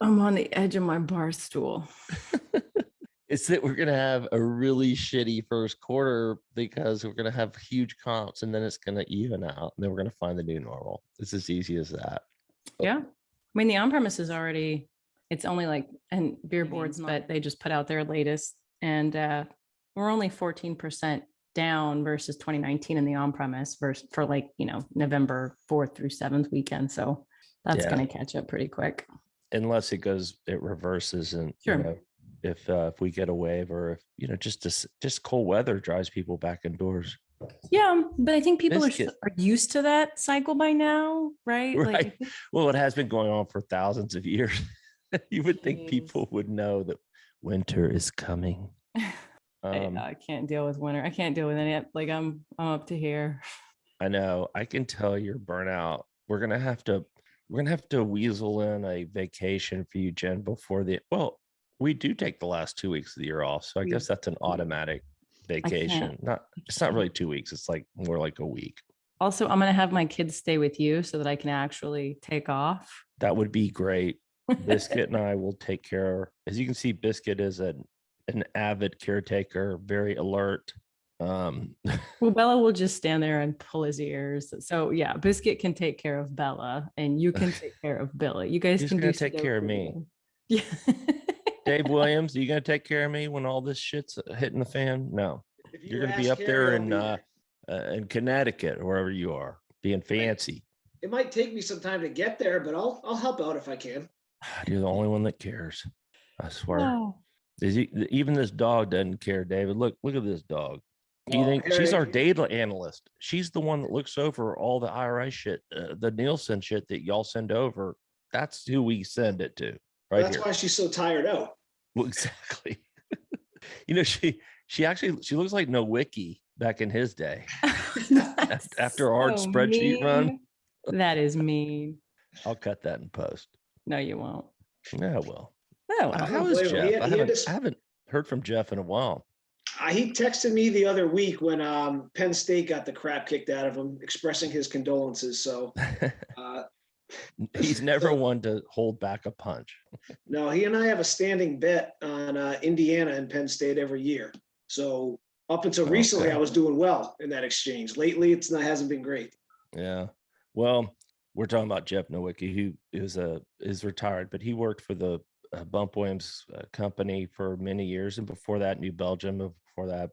I'm on the edge of my bar stool. It's that we're going to have a really shitty first quarter because we're going to have huge comps and then it's going to even out. And then we're going to find the new normal. It's as easy as that. Yeah. I mean, the on-premise is already, it's only like, and beer boards, but they just put out their latest. And we're only 14% down versus 2019 in the on-premise for like, November 4th through 7th weekend. So that's going to catch up pretty quick. Unless it reverses and, sure. If we get a wave or if, just cold weather drives people back indoors. Yeah, but I think people are used to that cycle by now, right? Right. Well, it has been going on for thousands of years. You would think people would know that winter is coming. I can't deal with winter. I can't deal with any. Like I'm up to here. I know. I can tell you're burnout. We're gonna have to weasel in a vacation for you, Jen, before we do take the last 2 weeks of the year off. So I guess that's an automatic vacation. It's not really 2 weeks. It's like more like a week. Also, I'm going to have my kids stay with you so that I can actually take off. That would be great. Biscuit and I will take care. As you can see, Biscuit is an avid caretaker, very alert. Well, Bella will just stand there and pull his ears. So yeah, Biscuit can take care of Bella and you can take care of Billy. You guys can take care of me. Yeah. Dave Williams, are you going to take care of me when all this shit's hitting the fan? No. You're going to be up there in Connecticut or wherever you are, being fancy. It might take me some time to get there, but I'll help out if I can. You're the only one that cares. I swear. Oh. Even this dog doesn't care, David. Look at this dog. You think she's our data analyst? She's the one that looks over all the IRA shit, the Nielsen shit that y'all send over. That's who we send it to. Right. That's why she's so tired out. Well, exactly. She looks like nowicki back in his day. After a hard spreadsheet run. That is mean. I'll cut that in post. No, you won't. Yeah, I will. No. How is Jeff? I haven't heard from Jeff in a while. He texted me the other week when Penn State got the crap kicked out of him, expressing his condolences. So he's never one to hold back a punch. No, he and I have a standing bet on Indiana and Penn State every year. So up until recently, I was doing well in that exchange. Lately, hasn't been great. Yeah. Well, we're talking about Jeff Nowicki, who is retired, but he worked for the Bump Williams company for many years, and before that, New Belgium. And before that,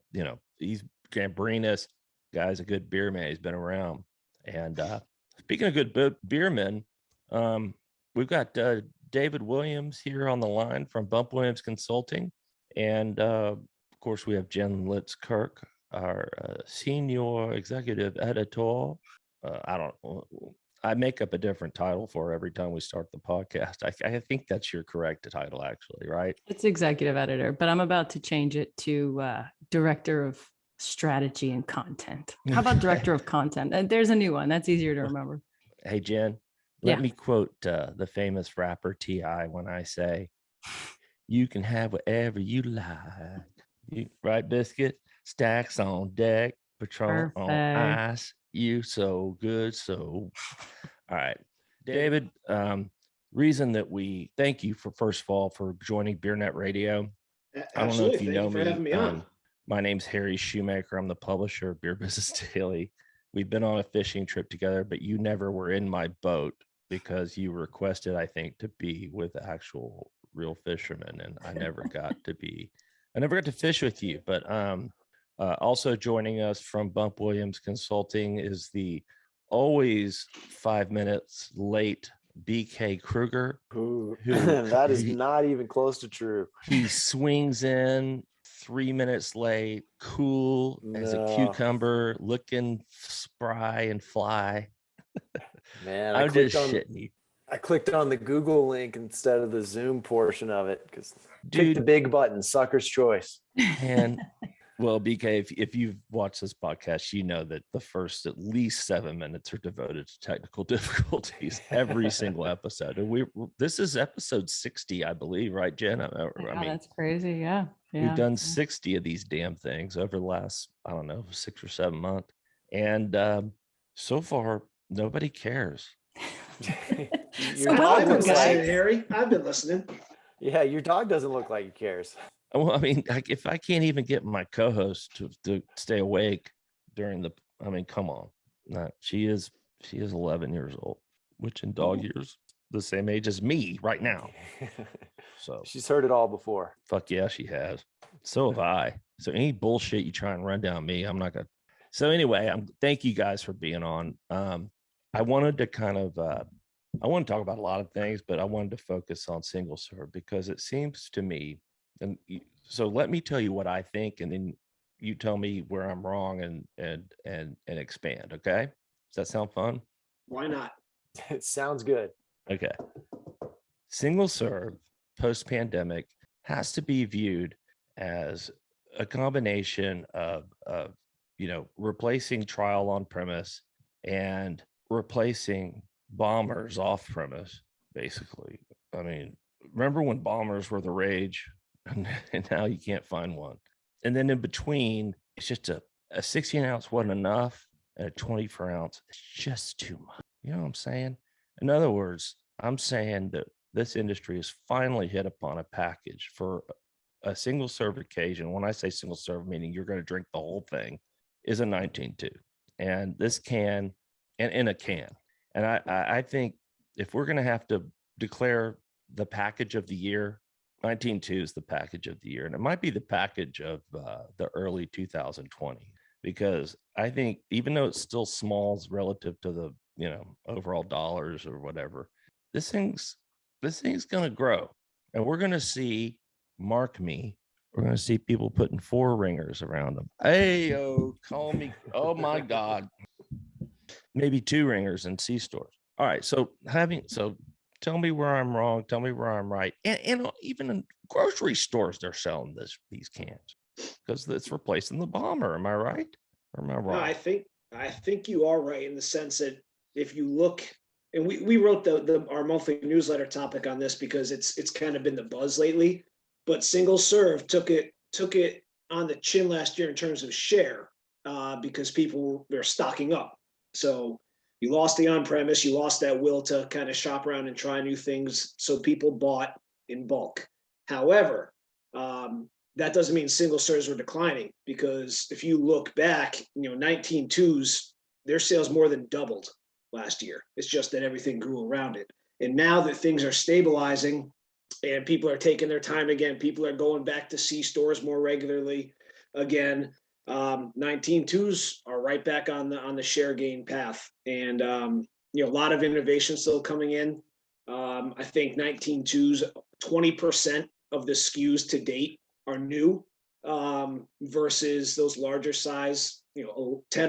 he's Gambrinus. Guy's a good beer man. He's been around. And speaking of good beermen, we've got David Williams here on the line from Bump Williams Consulting, and of course, we have Jenn Litz-Kirk, our senior executive editor. I make up a different title for every time we start the podcast. I think that's your correct title, actually, right? It's executive editor, but I'm about to change it to director of strategy and content. How about director of content? There's a new one. That's easier to remember. Hey, Jen, let me quote the famous rapper T.I. when I say, you can have whatever you like. Right, Biscuit? Stacks on deck, Patron on ice. You so good. So, all right, David, reason that we thank you first of all, for joining BeerNet Radio. Absolutely. I don't know if you know me. Having me on. My name's Harry Shoemaker. I'm the publisher of Beer Business Daily. We've been on a fishing trip together, but you never were in my boat because you requested, I think, to be with actual real fishermen. And I never got to fish with you, but, also joining us from Bump Williams Consulting is the always 5 minutes late BK Krueger. That is not even close to true. He swings in 3 minutes late, cool as a cucumber, looking spry and fly. Man, I'm just shitting you. I clicked on the Google link instead of the Zoom portion of it because pick the big button, sucker's choice. And well, BK, if you've watched this podcast, you know that the first at least 7 minutes are devoted to technical difficulties every single episode. And this is episode 60, I believe, right, Jen? I mean, that's crazy. Yeah. We've done 60 of these damn things over the last, 6 or 7 months. And so far, nobody cares. So dog I've been looks listening, like, Harry. I've been listening. yeah, your dog doesn't look like he cares. Well, I mean, like, if I can't even get my co-host to stay awake during the, I mean, come on. Nah, she is 11 years old, which in dog years, the same age as me right now. So She's heard it all before. fuck yeah, she has. So have I. So any bullshit you try and run down me, I'm not gonna. So anyway, thank you guys for being on. I wanted to kind of I want to talk about a lot of things, but I wanted to focus on single serve because it seems to me, so let me tell you what I think, and then you tell me where I'm wrong and expand. Okay, does that sound fun? Why not? It sounds good. Okay. Single serve post pandemic has to be viewed as a combination of replacing trial on premise and replacing bombers off premise, basically. I mean, remember when bombers were the rage and now you can't find one. And then in between, it's just a 16-ounce wasn't enough and a 24-ounce is just too much. You know what I'm saying? In other words, I'm saying that this industry has finally hit upon a package for a single serve occasion. When I say single serve, meaning you're going to drink the whole thing, is a 19.2. And this can, and in a can. And I think if we're going to have to declare the package of the year, 19.2 is the package of the year. And it might be the package of the early 2020, because I think even though it's still small relative to the, overall dollars or whatever, this thing's going to grow. And we're going to see, mark me, we're going to see people putting 4 ringers around them. Hey, call me. Oh my God. Maybe 2 ringers in C stores. All right. So tell me where I'm wrong. Tell me where I'm right. And even in grocery stores, they're selling these cans because it's replacing the bomber. Am I right? Or am I wrong? No, I think you are right in the sense that if you look, and we wrote our monthly newsletter topic on this because it's kind of been the buzz lately, but single serve took it on the chin last year in terms of share because people were stocking up. So you lost the on-premise, you lost that will to kind of shop around and try new things. So people bought in bulk. However, that doesn't mean single serves were declining, because if you look back, 19.2s, their sales more than doubled last year. It's just that everything grew around it. And now that things are stabilizing and people are taking their time again, people are going back to C stores more regularly again. 19.2s are right back on the share gain path, and a lot of innovation still coming in. I think 19.2s, 20% of the SKUs to date are new, versus those larger size, 10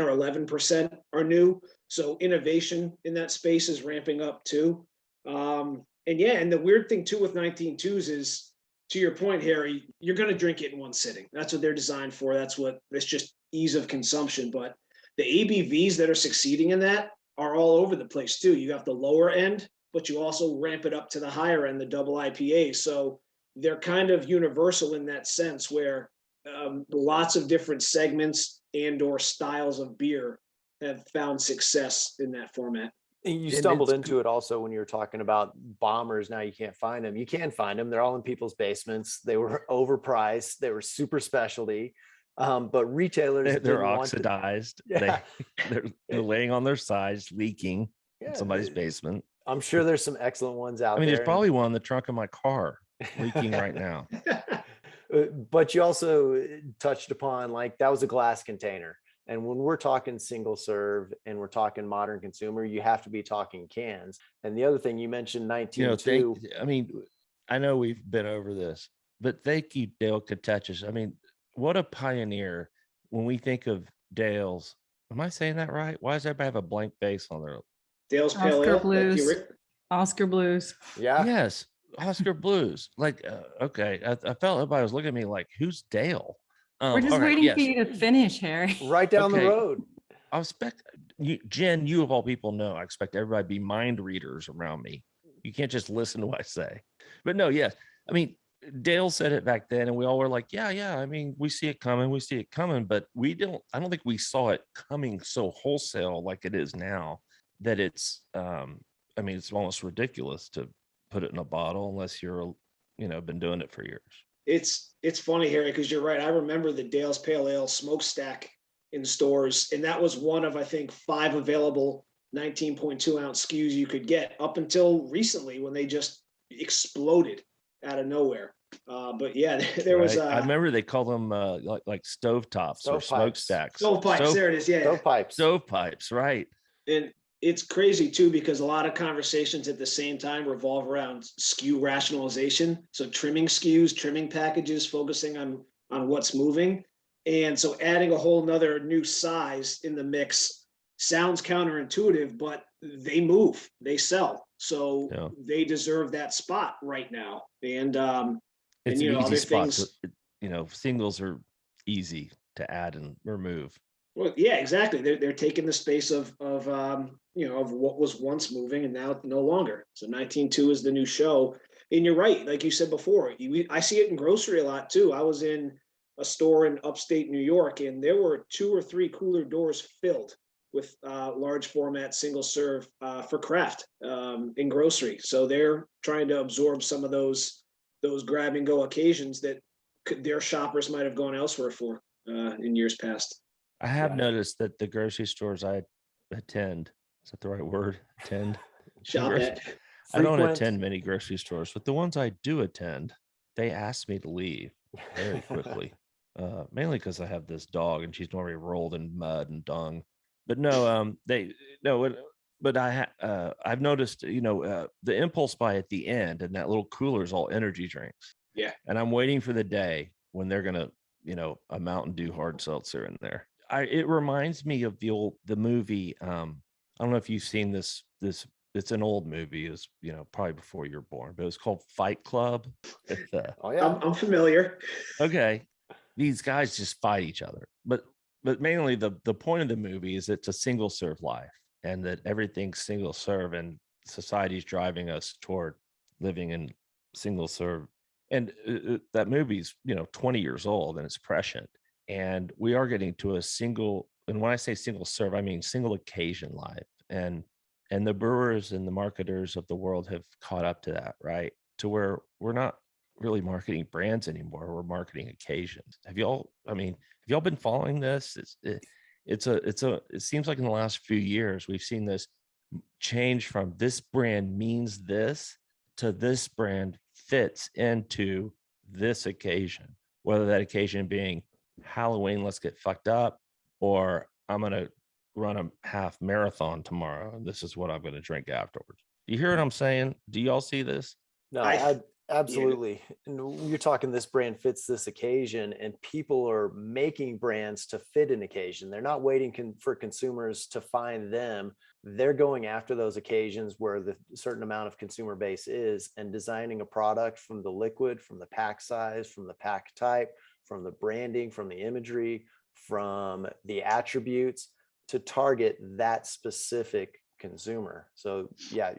or 11% are new. So innovation in that space is ramping up too. And the weird thing too with 19.2s is, to your point, Harry, you're going to drink it in one sitting. That's what they're designed for. That's just ease of consumption. But the ABVs that are succeeding in that are all over the place too. You have the lower end, but you also ramp it up to the higher end, the double IPA. So they're kind of universal in that sense, where lots of different segments and or styles of beer have found success in that format. And you stumbled into it also when you were talking about bombers. Now you can't find them. You can find them. They're all in people's basements. They were overpriced. They were super specialty. But retailers, they're oxidized. Yeah. They're laying on their sides, leaking in somebody's basement. I'm sure there's some excellent ones out there. There's probably one in the trunk of my car leaking right now. But you also touched upon, that was a glass container. And when we're talking single serve and we're talking modern consumer, you have to be talking cans. And the other thing you mentioned, 19.2. I know we've been over this, but thank you, Dale Katechis. What a pioneer. When we think of Dale's, am I saying that right? Why does everybody have a blank face on their Dale's Pale Oscar Ale? Blues. Oscar Blues. Yeah. Yes, Oscar Blues. Okay. I felt everybody was looking at me like, who's Dale? We're just waiting for you to finish, Harry. Right down the road. I expect Jen, you of all people know, I expect everybody to be mind readers around me. You can't just listen to what I say. But no, yes. Dale said it back then and we all were like, yeah. We see it coming. But I don't think we saw it coming so wholesale like it is now, that it's a I mean, it's almost ridiculous to put it in a bottle unless you're, been doing it for years. It's funny, Harry, because you're right. I remember the Dale's Pale Ale smokestack in stores, and that was one of, I think, 5 available 19.2 ounce SKUs you could get up until recently when they just exploded out of nowhere. But yeah, there was. I remember they call them like stovetops or smokestacks. Stovepipes. There it is. Yeah. Stovepipes. Right. And it's crazy too, because a lot of conversations at the same time revolve around SKU rationalization. So trimming SKUs, trimming packages, focusing on what's moving. And so adding a whole nother new size in the mix sounds counterintuitive, but they move, they sell. So they deserve that spot right now. And it's and, an easy spot. Things, singles are easy to add and remove. Well, yeah, exactly. They're taking the space of what was once moving and now no longer. So 19.2 is the new show. And you're right, like you said before, I see it in grocery a lot too. I was in a store in upstate New York, and there were 2 or 3 cooler doors filled with large format single serve for craft in grocery. So they're trying to absorb some of those grab and go occasions that their shoppers might have gone elsewhere for in years past. I have noticed that the grocery stores I attend, is that the right word? Attend? Shop at. I don't attend many grocery stores, but the ones I do attend, they ask me to leave very quickly. Mainly because I have this dog and she's normally rolled in mud and dung. But I've noticed, the impulse buy at the end and that little cooler is all energy drinks. Yeah. And I'm waiting for the day when they're gonna, a Mountain Dew hard seltzer in there. It reminds me of the movie. I don't know if you've seen this. It's an old movie. It was, probably before you were born, but it was called Fight Club. Oh yeah, I'm familiar. Okay, these guys just fight each other, but mainly the point of the movie is it's a single serve life, and that everything's single serve, and society's driving us toward living in single serve. And that movie's 20 years old and it's prescient. And we are getting to a single, and when I say single serve, I mean single occasion life. And the brewers and the marketers of the world have caught up to that, right? To where we're not really marketing brands anymore. We're marketing occasions. Have y'all been following this? It seems like in the last few years, we've seen this change from this brand means this to this brand fits into this occasion, whether that occasion being Halloween, let's get fucked up, or I'm going to run a half marathon tomorrow and this is what I'm going to drink afterwards. You hear what I'm saying? Do y'all see this? No, absolutely. And you're talking this brand fits this occasion, and people are making brands to fit an occasion. They're not waiting for consumers to find them. They're going after those occasions where the certain amount of consumer base is, and designing a product from the liquid, from the pack size, from the pack type, from the branding, from the imagery, from the attributes to target that specific consumer. So yeah,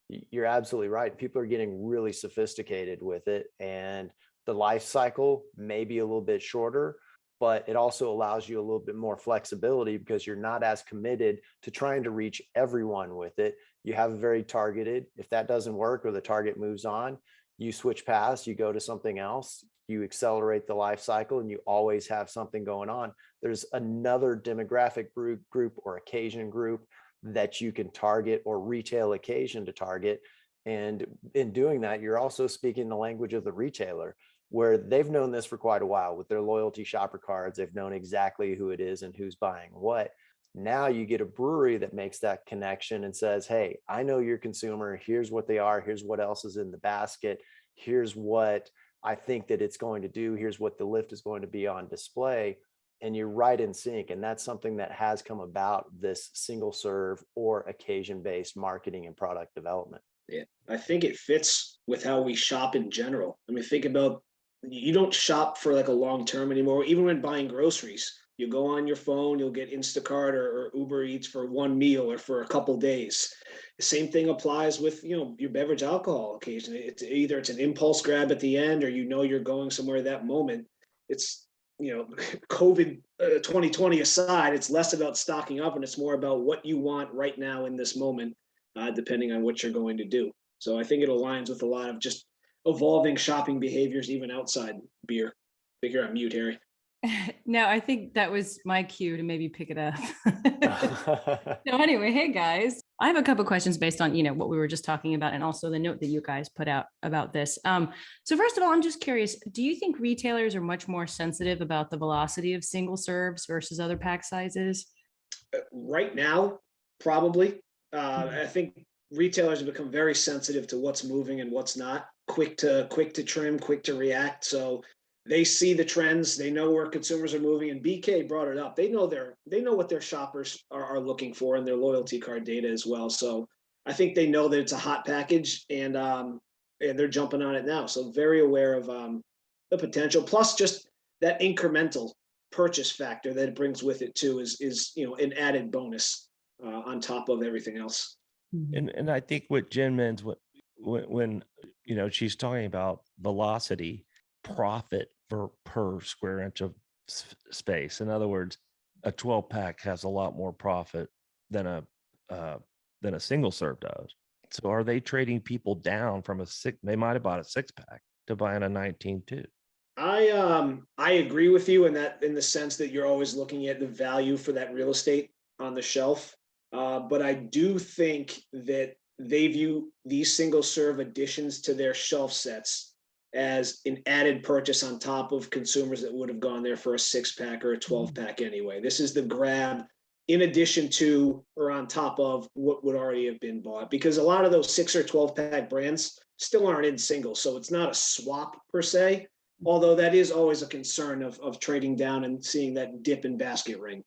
you're absolutely right. People are getting really sophisticated with it, and the life cycle may be a little bit shorter, but it also allows you a little bit more flexibility because you're not as committed to trying to reach everyone with it. You have a very targeted. If that doesn't work or the target moves on, you switch paths, you go to something else, you accelerate the life cycle, and you always have something going on. There's another demographic group or occasion group that you can target, or retail occasion to target. And in doing that, you're also speaking the language of the retailer, where they've known this for quite a while with their loyalty shopper cards. They've known exactly who it is and who's buying what. Now you get a brewery that makes that connection and says, hey, I know your consumer. Here's what they are. Here's what else is in the basket. Here's what I think that it's going to do. Here's what the lift is going to be on display. And you're right in sync. And that's something that has come about, this single serve or occasion-based marketing and product development. Yeah, I think it fits with how we shop in general. I mean, think about, you don't shop for like a long term anymore. Even when buying groceries, you go on your phone, you'll get Instacart or Uber Eats for one meal or for a couple days. The same thing applies with, your beverage alcohol occasion. It's either it's an impulse grab at the end, or you're going somewhere that moment. It's, COVID 2020 aside, it's less about stocking up and it's more about what you want right now in this moment. depending on what you're going to do. So I think it aligns with a lot of just evolving shopping behaviors, even outside beer. I think you're on mute, Harry. No, I think that was my cue to maybe pick it up. So anyway, hey guys, I have a couple questions based on, what we were just talking about and also the note that you guys put out about this. So first of all, I'm just curious, do you think retailers are much more sensitive about the velocity of single serves versus other pack sizes? Right now, probably. I think retailers have become very sensitive to what's moving and what's not. Quick to trim, quick to react. So they see the trends. They know where consumers are moving. And BK brought it up. They know what their shoppers are looking for in their loyalty card data as well. So I think they know that it's a hot package, and they're jumping on it now. So very aware of the potential. Plus, just that incremental purchase factor that it brings with it too is an added bonus on top of everything else. And I think what Jen means when she's talking about velocity, profit per square inch of space. In other words, a 12 pack has a lot more profit than a single serve does. So are they trading people down from they might have bought a 6-pack to buying a 19 too? I agree with you in the sense that you're always looking at the value for that real estate on the shelf. But I do think that they view these single serve additions to their shelf sets as an added purchase on top of consumers that would have gone there for a 6-pack or a 12-pack anyway. This is the grab in addition to or on top of what would already have been bought, because a lot of those 6 or 12-pack brands still aren't in singles. So it's not a swap per se, although that is always a concern of trading down and seeing that dip in basket ring.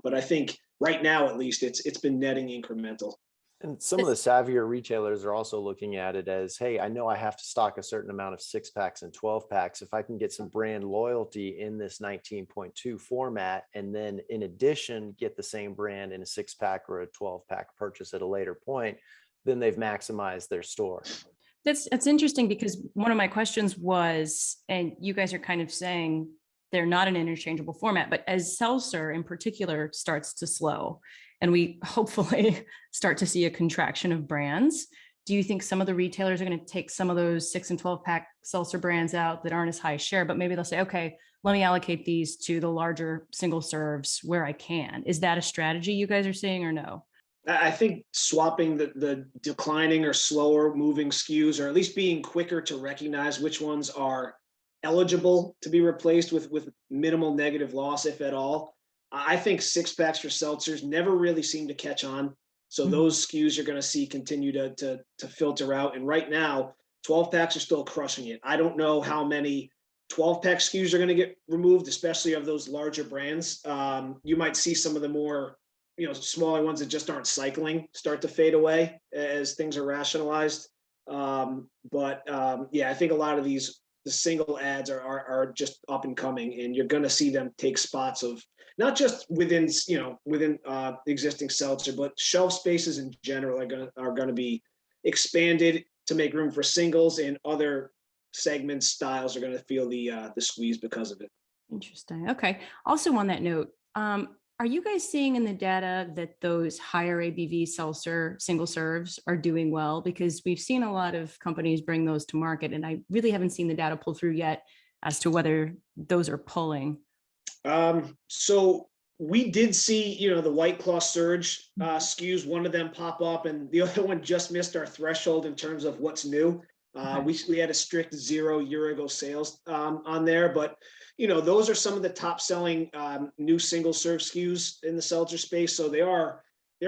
But I think right now, at least, it's been netting incremental. And some of the savvier retailers are also looking at it as, hey, I know I have to stock a certain amount of 6-packs and 12-packs. If I can get some brand loyalty in this 19.2 format, and then in addition, get the same brand in a 6-pack or a 12-pack purchase at a later point, then they've maximized their store. That's interesting, because one of my questions was, and you guys are kind of saying they're not an interchangeable format, but as seltzer in particular starts to slow, and we hopefully start to see a contraction of brands, do you think some of the retailers are going to take some of those 6 and 12-pack seltzer brands out that aren't as high share, but maybe they'll say, okay, let me allocate these to the larger single serves where I can? Is that a strategy you guys are seeing, or no? I think swapping the declining or slower moving SKUs, or at least being quicker to recognize which ones are eligible to be replaced with minimal negative loss, if at all. I think 6-packs for seltzers never really seem to catch on. So those SKUs you're going to see continue to filter out. And right now, 12-packs are still crushing it. I don't know how many 12-pack SKUs are going to get removed, especially of those larger brands. You might see some of the more smaller ones that just aren't cycling start to fade away as things are rationalized. But I think a lot of the single ads are just up and coming, and you're going to see them take spots of not just within existing seltzer, but shelf spaces in general are going to be expanded to make room for singles, and other segments, styles are going to feel the squeeze because of it. Interesting. Okay. Also on that note, are you guys seeing in the data that those higher ABV seltzer single serves are doing well? Because we've seen a lot of companies bring those to market, and I really haven't seen the data pull through yet as to whether those are pulling. So we did see, the White Claw Surge SKUs, one of them pop up, and the other one just missed our threshold in terms of what's new. We had a strict 0 year ago sales on there, but those are some of the top selling new single serve SKUs in the seltzer space. So they are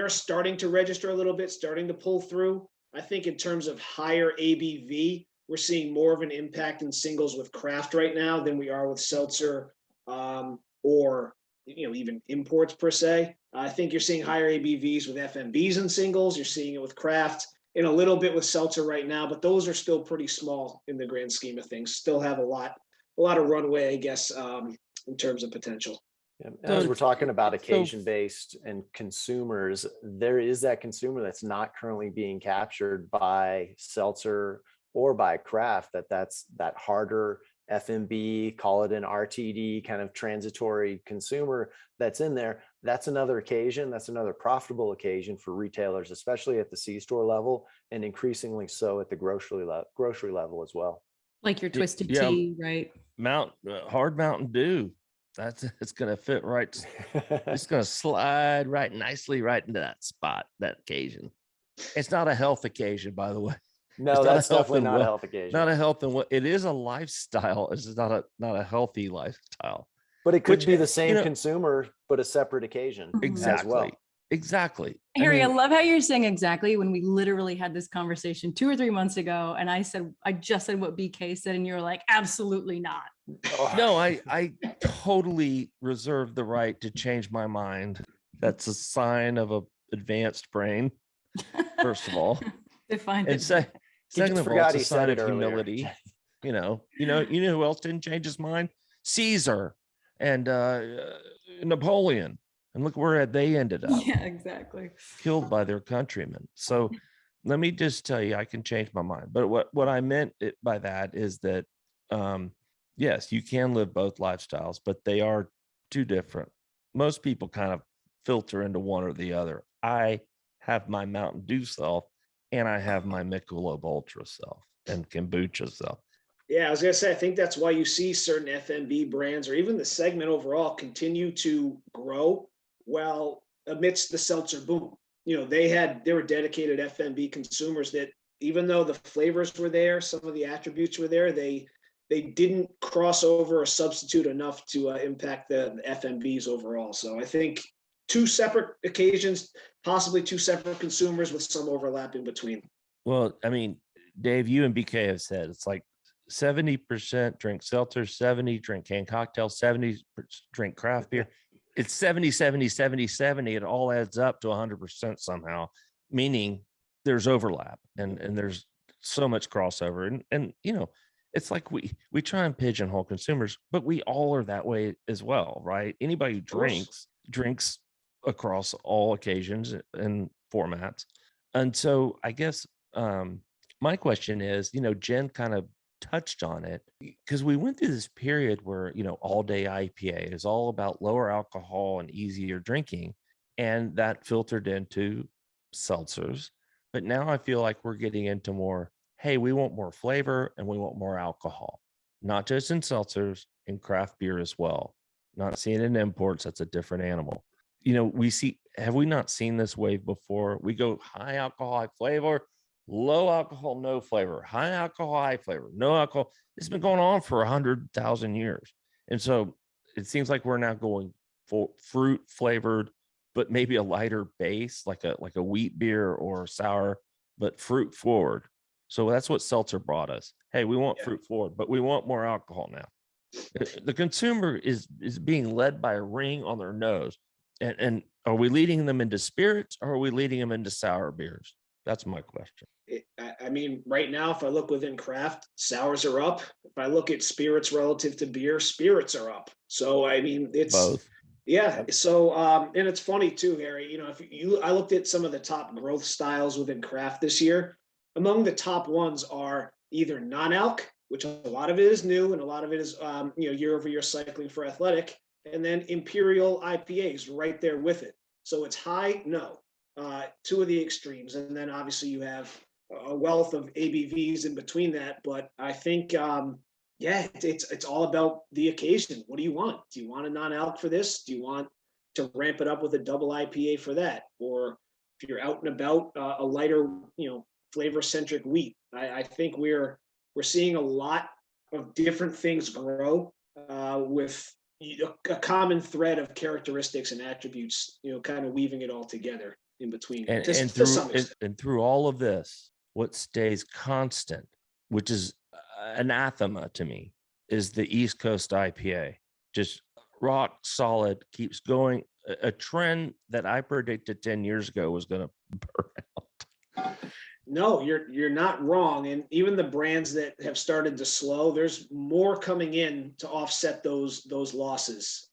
starting to register a little bit, starting to pull through. I think in terms of higher ABV, we're seeing more of an impact in singles with craft right now than we are with seltzer or even imports per se. I think you're seeing higher ABVs with FMBs and singles. You're seeing it with craft and a little bit with seltzer right now, but those are still pretty small in the grand scheme of things. Still have a lot of runway, I guess, in terms of potential. Yeah. As we're talking about occasion-based and consumers, there is that consumer that's not currently being captured by seltzer or by craft, that's that harder FMB, call it an RTD kind of transitory consumer that's in there. That's another occasion. That's another profitable occasion for retailers, especially at the C-store level, and increasingly so at the grocery level as well. Like your twisted Yeah. tea, right? Hard Mountain Dew. It's going to fit right. It's going to slide right nicely right into that spot, that occasion. It's not a health occasion, by the way. No, that's definitely not a health occasion. Not a health and what it is a lifestyle. It's not a healthy lifestyle. But it could be the same consumer, but a separate occasion. Exactly. As well. Exactly. Harry, I love how you're saying exactly when we literally had this conversation 2 or 3 months ago. And I just said what BK said, and you were like, absolutely not. No, I totally reserve the right to change my mind. That's a sign of a advanced brain, first of all. Define And it. second of all, it's a sign of earlier. humility. You know who else didn't change his mind? Caesar and Napoleon. And look where they ended up. Yeah, exactly. Killed by their countrymen. So let me just tell you, I can change my mind. But what I meant by that is that, yes, you can live both lifestyles, but they are two different. Most people kind of filter into one or the other. I have my Mountain Dew self, and I have my Michelob Ultra self and kombucha self. Yeah, I was going to say, I think that's why you see certain FMB brands or even the segment overall continue to grow well amidst the seltzer boom. They were dedicated FMB consumers that even though the flavors were there, some of the attributes were there, they didn't cross over or substitute enough to impact the FMBs overall. So I think 2 separate occasions, possibly 2 separate consumers with some overlapping between. Well, I mean, Dave, you and BK have said it's like 70% drink seltzer, 70 drink canned cocktails, 70 drink craft beer. It's 70, 70, 70, 70. It all adds up to 100% somehow, meaning there's overlap and there's so much crossover. And it's like we try and pigeonhole consumers, but we all are that way as well, right? Anybody who drinks across all occasions and formats. And so I guess my question is, Jenn kind of touched on it because we went through this period where, all day IPA is all about lower alcohol and easier drinking. And that filtered into seltzers. But now I feel like we're getting into more, hey, we want more flavor and we want more alcohol, not just in seltzers, in craft beer as well. Not seeing it in imports, that's a different animal. Have we not seen this wave before? We go high alcohol, high flavor, low alcohol, no flavor, high alcohol, high flavor, no alcohol. It's been going on for 100,000 years. And so it seems like we're now going for fruit flavored, but maybe a lighter base, like a wheat beer or sour, but fruit forward. So that's what seltzer brought us. Hey, we want fruit forward, but we want more alcohol now. The consumer is being led by a ring on their nose. And are we leading them into spirits or are we leading them into sour beers? That's my question. I mean, right now, if I look within craft, sours are up. If I look at spirits relative to beer, spirits are up. So, I mean, it's both. Yeah. So, and it's funny too, Harry, I looked at some of the top growth styles within craft this year. Among the top ones are either non-alc, which a lot of it is new and a lot of it is, year over year cycling for athletic, and then imperial IPAs right there with it. So it's high, no, 2 of the extremes. And then obviously you have a wealth of ABVs in between that. But I think, it's all about the occasion. What do you want? Do you want a non-alc for this? Do you want to ramp it up with a double IPA for that? Or if you're out and about, a lighter, flavor-centric wheat. I think we're seeing a lot of different things grow with a common thread of characteristics and attributes, kind of weaving it all together in between. And through all of this, what stays constant, which is anathema to me, is the East Coast IPA. Just rock solid, keeps going. A trend that I predicted 10 years ago was going to burn out. No, you're not wrong. And even the brands that have started to slow, there's more coming in to offset those losses.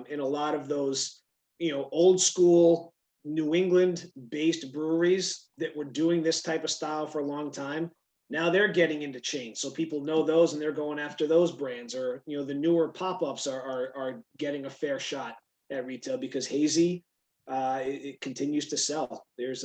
In a lot of those, old school New England based breweries that were doing this type of style for a long time, Now they're getting into chains, so people know those and they're going after those brands. Or the newer pop-ups are getting a fair shot at retail because hazy it continues to sell. There's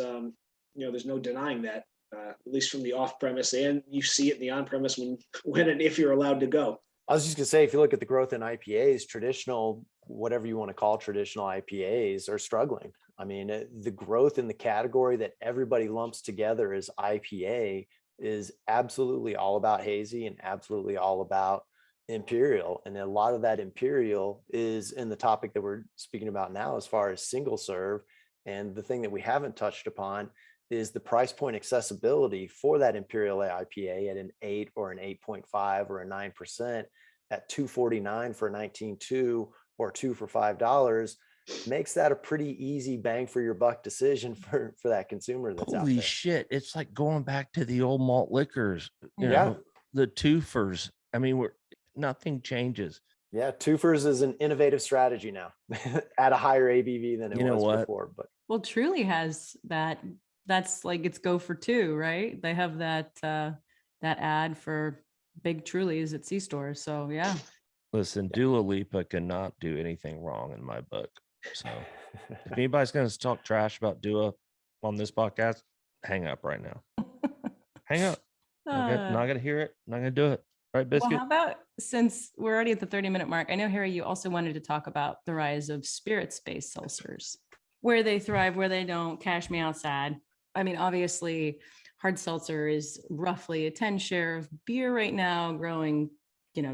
there's no denying that, at least from the off-premise, and you see it in the on-premise when and if you're allowed to go. I was just gonna say, if you look at the growth in IPAs, traditional, whatever you want to call traditional IPAs, are struggling. I mean, the growth in the category that everybody lumps together as IPA is absolutely all about hazy and absolutely all about imperial. And a lot of that imperial is in the topic that we're speaking about now, as far as single serve. And the thing that we haven't touched upon is the price point accessibility for that imperial IPA at an 8 or an 8.5 or a 9% at $2.49 for a 19.2 or 2 for $5 makes that a pretty easy bang for your buck decision for that consumer that's out Holy there. shit. It's like going back to the old malt liquors, you Yeah. know, the twofers. I mean, nothing changes. Yeah, twofers is an innovative strategy now at a higher ABV than it was before. But well, Truly has that. That's like it's go for two, right? They have that ad for big Trulies at C-stores. So yeah. Listen, Dua Lipa cannot do anything wrong in my book. So if anybody's going to talk trash about Dua on this podcast, hang up right now. Hang up. Not going to hear it. Not going to do it. Right, Biscuit? Well, how about, since we're already at the 30-minute mark, I know, Harry, you also wanted to talk about the rise of spirits-based seltzers, where they thrive, where they don't. Cash me outside. I mean, obviously, hard seltzer is roughly a 10 share of beer right now, growing,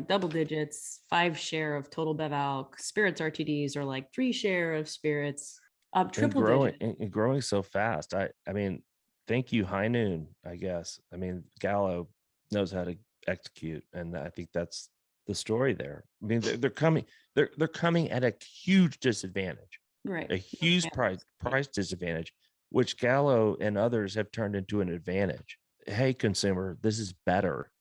double digits, 5 share of total bev alc. Spirits RTDs are like 3 share of spirits, up triple digits. And growing so fast. I mean, thank you, High Noon, I guess. I mean, Gallo knows how to execute, and I think that's the story there. I mean, they're coming at a huge disadvantage, right? A huge price disadvantage, which Gallo and others have turned into an advantage. Hey, consumer, this is better.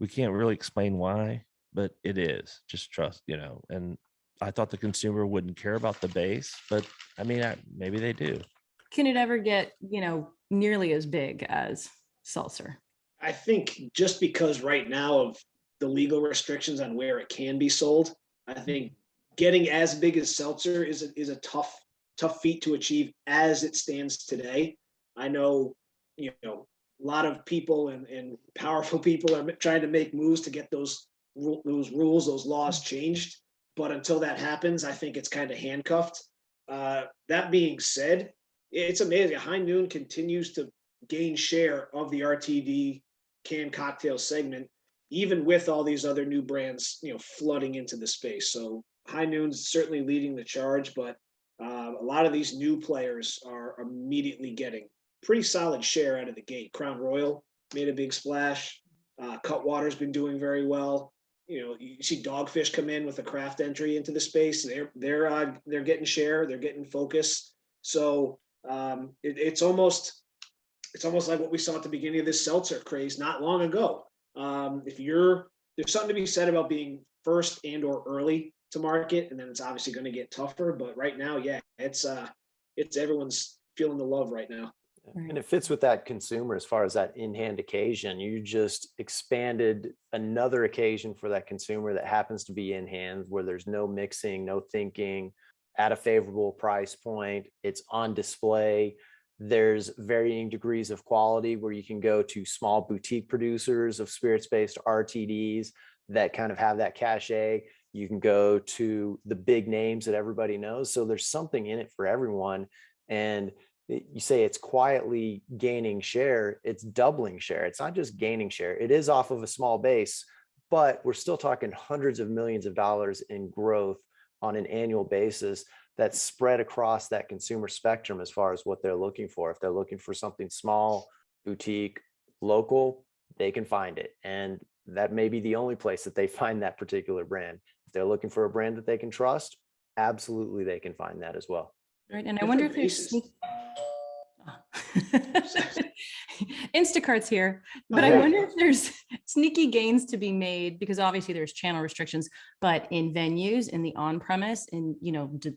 We can't really explain why, but it is. Just trust, and I thought the consumer wouldn't care about the base, but I mean, maybe they do. Can it ever get, nearly as big as seltzer? I think just because right now of the legal restrictions on where it can be sold, I think getting as big as seltzer is a tough feat to achieve as it stands today. I know, a lot of people and powerful people are trying to make moves to get those rules, those laws changed. But until that happens, I think it's kind of handcuffed. That being said, it's amazing. High Noon continues to gain share of the RTD canned cocktail segment, even with all these other new brands, flooding into the space. So High Noon's certainly leading the charge, but a lot of these new players are immediately getting pretty solid share out of the gate. Crown Royal made a big splash. Cutwater's been doing very well. You see Dogfish come in with a craft entry into the space. They're getting share. They're getting focus. So it's almost like what we saw at the beginning of this seltzer craze not long ago. There's something to be said about being first and or early to market, and then it's obviously going to get tougher. But right now, yeah, it's everyone's feeling the love right now. And it fits with that consumer as far as that in-hand occasion. You just expanded another occasion for that consumer that happens to be in hand, where there's no mixing, no thinking, at a favorable price point. It's on display. There's varying degrees of quality where you can go to small boutique producers of spirits-based RTDs that kind of have that cachet. You can go to the big names that everybody knows. So there's something in it for everyone. And you say it's quietly gaining share, it's doubling share. It's not just gaining share. It is off of a small base, but we're still talking hundreds of millions of dollars in growth on an annual basis that's spread across that consumer spectrum as far as what they're looking for. If they're looking for something small, boutique, local, they can find it. And that may be the only place that they find that particular brand. If they're looking for a brand that they can trust, absolutely they can find that as well. Right. And I wonder if there's Instacart's here, but I wonder if there's sneaky gains to be made, because obviously there's channel restrictions, but in venues, in the on-premise, in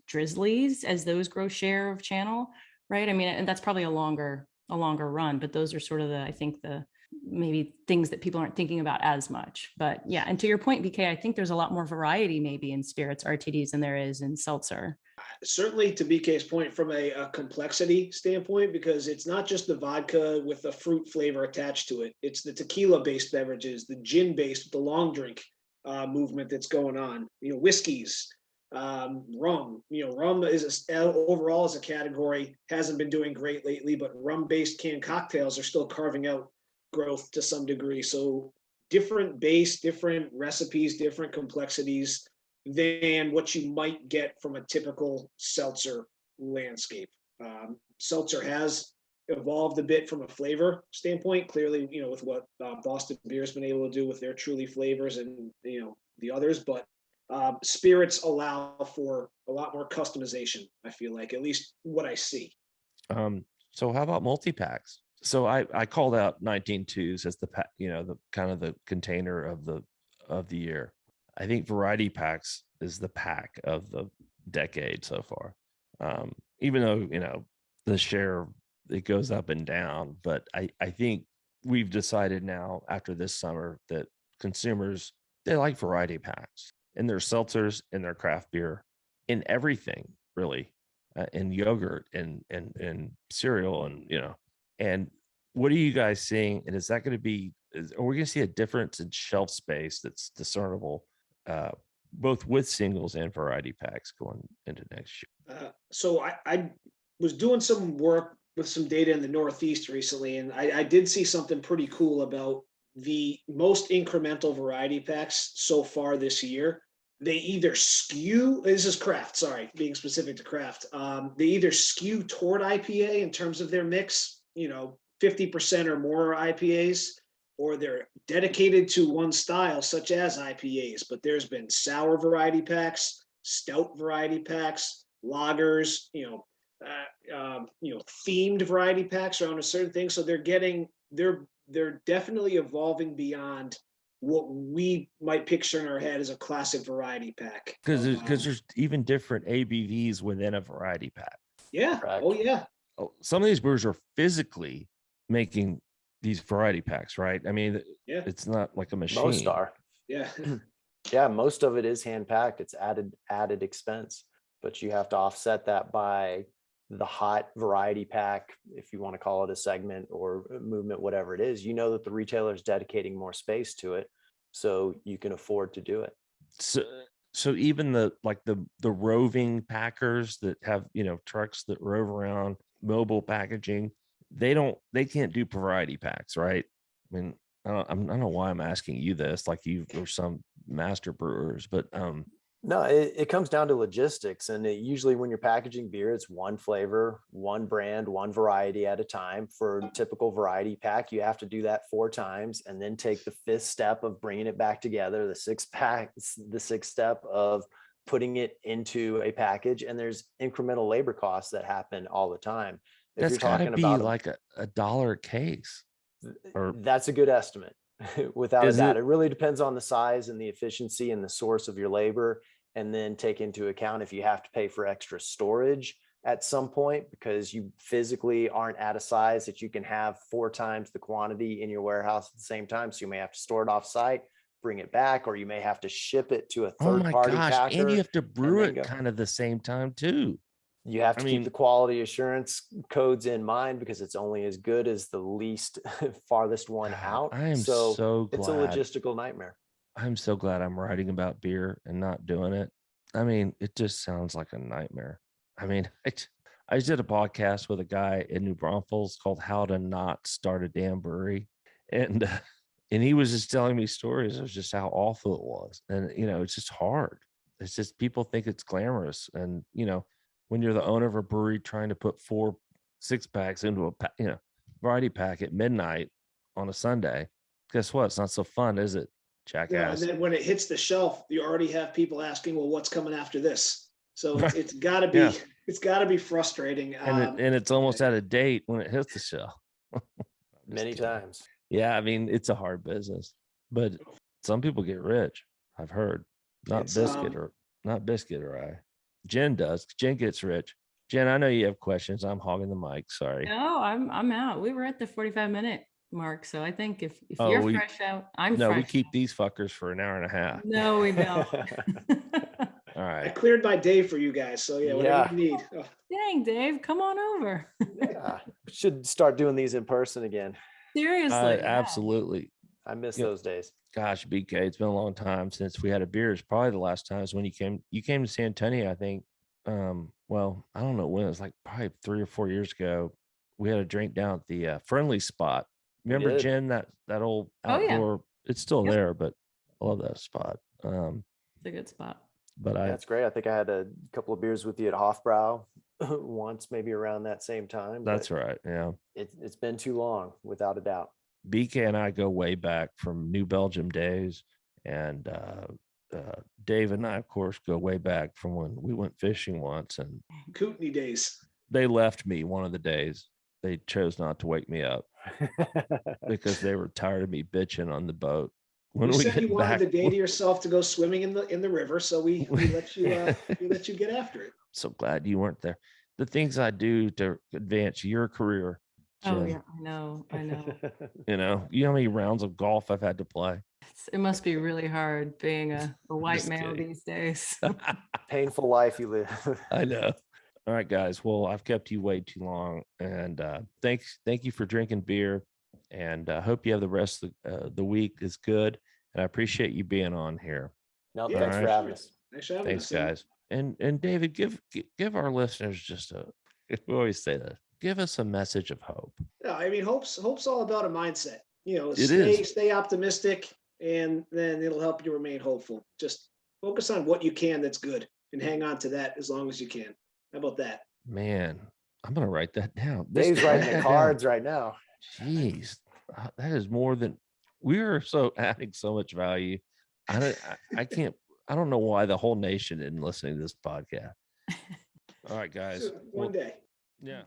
Drizzlies, as those grow share of channel, right? I mean, and that's probably a longer run, but those are sort of I think the maybe things that people aren't thinking about as much. But yeah, and to your point, BK, I think there's a lot more variety maybe in spirits RTDs than there is in seltzer. Certainly, to BK's point, from a complexity standpoint, because it's not just the vodka with a fruit flavor attached to it. It's the tequila-based beverages, the gin-based, the long drink movement that's going on. Whiskeys, rum. Rum overall as a category hasn't been doing great lately, but rum-based canned cocktails are still carving out growth to some degree. So different base, different recipes, different complexities than what you might get from a typical seltzer landscape. Seltzer has evolved a bit from a flavor standpoint, clearly, with what Boston Beer has been able to do with their Truly flavors and, the others, but spirits allow for a lot more customization, I feel like, at least what I see. So how about multi-packs? So I called out 19.2s as the the kind of the container of the year. I think variety packs is the pack of the decade so far. Even though, the share, it goes up and down, but I think we've decided now after this summer that consumers, they like variety packs in their seltzers, in their craft beer, in everything really, in yogurt and cereal and what are you guys seeing? And is that going to be, are we going to see a difference in shelf space that's discernible, both with singles and variety packs going into next year? So I was doing some work with some data in the Northeast recently, and I did see something pretty cool about the most incremental variety packs so far this year. They either skew, this is craft, sorry, being specific to craft. They either skew toward IPA in terms of their mix, 50% or more IPAs, or they're dedicated to one style, such as IPAs. But there's been sour variety packs, stout variety packs, lagers, themed variety packs around a certain thing. So they're definitely evolving beyond what we might picture in our head as a classic variety pack. Because there's even different ABVs within a variety pack. Yeah. Correct. Oh yeah. Oh, some of these brewers are physically making these variety packs, right? I mean, Yeah. it's not like a machine. Most are. Yeah. Yeah, most of it is hand packed. It's added expense, but you have to offset that by the hot variety pack, if you want to call it a segment or a movement, whatever it is. That the retailer is dedicating more space to it, so you can afford to do it. So even the roving packers that have trucks that rove around, mobile packaging, they can't do variety packs, right? I mean, I don't know why I'm asking you this, like you or some master brewers, but no, it comes down to logistics, and usually when you're packaging beer, it's one flavor, one brand, one variety at a time. For a typical variety pack, you have to do that 4 times and then take the 5th step of bringing it back together, the 6th step of putting it into a package, and there's incremental labor costs that happen all the time. If that's you're got to talking be about like a $1 a case. Or that's a good estimate. Without a Is doubt, it? it really depends on the size and the efficiency and the source of your labor, and then take into account if you have to pay for extra storage at some point because you physically aren't at a size that you can have 4 times the quantity in your warehouse at the same time. So you may have to store it off site, bring it back, or you may have to ship it to a Oh third my party gosh, packer. and you have to brew then it go. kind of the same time too. You have to I keep mean- the quality assurance codes in mind because it's only as good as the least farthest one God, out. I am so it's a glad. logistical nightmare. I'm so glad I'm writing about beer and not doing it. I mean, it just sounds like a nightmare. I mean, I just did a podcast with a guy in New Braunfels called "How to Not Start a Damn Brewery," and he was just telling me stories of just how awful it was, and it's just hard. It's just people think it's glamorous, and when you're the owner of a brewery trying to put 4 6-packs into a variety pack at midnight on a Sunday, guess what? It's not so fun, is it? Yeah, Jackass. and then when it hits the shelf, you already have people asking, "Well, what's coming after this?" So it's got to be Yeah. it's got to be frustrating. And it's almost out of date when it hits the shelf. Many times. Yeah, I mean, it's a hard business, but some people get rich. I've heard. Not It's, biscuit or I. Jen does. Jen gets rich. Jen, I know you have questions. I'm hogging the mic. Sorry. No, I'm out. We were at the 45-minute mark. So I think if Oh, you're fresh out, I'm No, we fresh. keep these fuckers for an hour and a half. No, we don't. All I right. cleared my day for you guys, so yeah, whatever you need. Oh, Dang, Dave, come on over. Yeah, should start doing these in person again. Seriously. Yeah. Absolutely. I miss Yep. those days. Gosh, BK, it's been a long time since we had a beer. It's probably the last time is when you came to San Antonio, I think. Well, I don't know when, it was like probably 3 or 4 years ago. We had a drink down at the Friendly Spot. Remember, did. Jen, that old Oh, yeah. outdoor, it's still Yep. there, but I love that spot. It's a good spot. But That's great. I think I had a couple of beers with you at Hofbrau once, maybe around that same time. that's but right. Yeah. It's been too long, without a doubt. BK and I go way back from New Belgium days, and Dave and I, of course, go way back from when we went fishing once, and Kootenai days. they left me one of the days. They chose not to wake me up because they were tired of me bitching on the boat. When You we said you get wanted back, the day to yourself to go swimming in the river, so we let you get after it. so glad you weren't there. The things I do to advance your career, Oh Jen, yeah, I know. you know how many rounds of golf I've had to play. It must be really hard being a white Just male kidding. these days. Painful life you live. I know. All right, guys. Well, I've kept you way thank you for drinking beer, and hope you have the rest of the week is good. And I appreciate you being on here. No, Yeah, thanks for alright. having us. Thanks for having Thanks, us, Sam. guys. And David, give our listeners just we always say that. Give us a message of hope. Yeah, I mean, hope's all about a mindset. It is. Stay optimistic, and then it'll help you remain hopeful. Just focus on what you can that's good, and hang on to that as long as you can. How about that? Man, I'm gonna write that down. Dave's Write writing that the down. cards right now. Jeez, that is more than we are so adding so much value. I can't. I don't know why the whole nation isn't listening to this podcast. All right, guys. One day. Yeah.